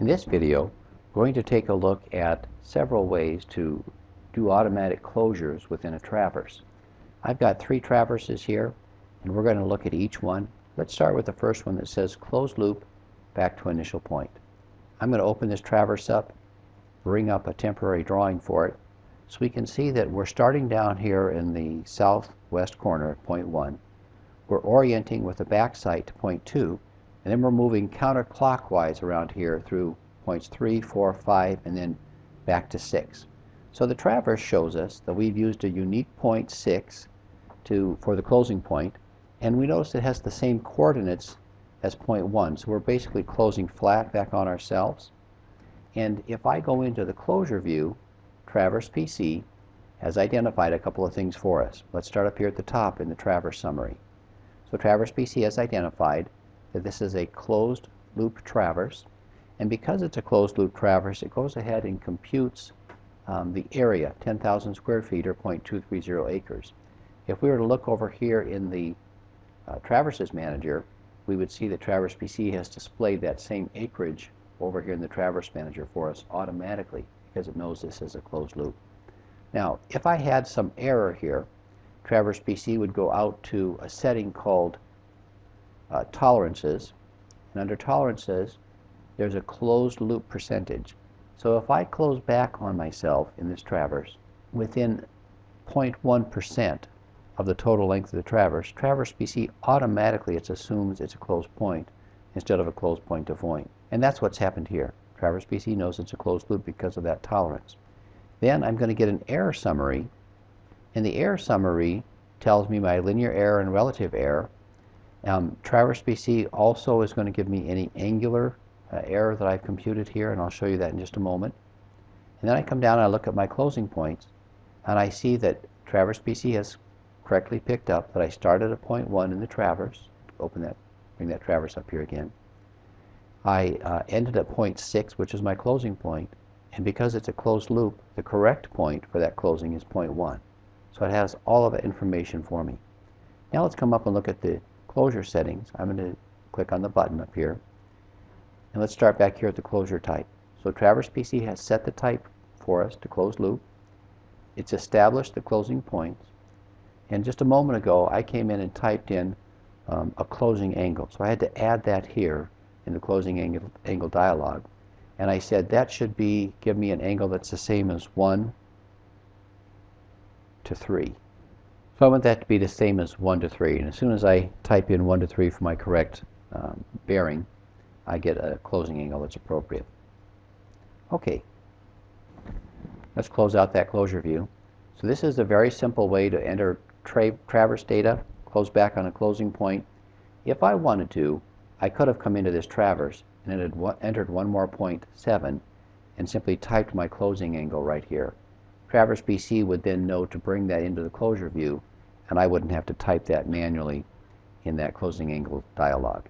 In this video, we're going to take a look at several ways to do automatic closures within a traverse. I've got 3 traverses here, and we're going to look at each one. Let's start with the first one that says closed loop back to initial point. I'm going to open this traverse up, bring up a temporary drawing for it, so we can see that we're starting down here in the southwest corner at point 1. We're orienting with the back sight to point 2, and then we're moving counterclockwise around here through points 3, 4, 5, and then back to 6. So the traverse shows us that we've used a unique point 6 for the closing point, and we notice it has the same coordinates as point 1. So we're basically closing flat back on ourselves. And if I go into the closure view, Traverse PC has identified a couple of things for us. Let's start up here at the top in the traverse summary. So Traverse PC has identified that this is a closed loop traverse, and because it's a closed loop traverse, it goes ahead and computes the area, 10,000 square feet or 0.230 acres. If we were to look over here in the Traverses Manager, we would see that Traverse PC has displayed that same acreage over here in the Traverse Manager for us automatically because it knows this is a closed loop. Now, if I had some error here, Traverse PC would go out to a setting called tolerances, and under tolerances there's a closed loop percentage. So if I close back on myself in this traverse within 0.1% of the total length of the traverse, Traverse PC automatically assumes it's a closed point instead of a closed point to point. And that's what's happened here. Traverse PC knows it's a closed loop because of that tolerance. Then I'm going to get an error summary, and the error summary tells me my linear error and relative error. Traverse PC also is going to give me any angular error that I've computed here, and I'll show you that in just a moment. And then I come down and I look at my closing points, and I see that Traverse PC has correctly picked up that I started at point 1 in the traverse. Open that, bring that traverse up here again. I ended at point 6, which is my closing point, and because it's a closed loop, the correct point for that closing is point 1. So it has all of that information for me. Now let's come up and look at the closure settings. I'm going to click on the button up here, and let's start back here at the closure type. So Traverse PC has set the type for us to closed loop. It's established the closing points, and just a moment ago I came in and typed in a closing angle. So I had to add that here in the closing angle dialog, and I said that should give me an angle that's the same as 1 to 3. So I want that to be the same as 1 to 3, and as soon as I type in 1 to 3 for my correct bearing, I get a closing angle that's appropriate. Okay, let's close out that closure view. So this is a very simple way to enter traverse data, close back on a closing point. If I wanted to, I could have come into this traverse and it had entered one more point 7 and simply typed my closing angle right here. Traverse PC would then know to bring that into the closure view, and I wouldn't have to type that manually in that closing angle dialog.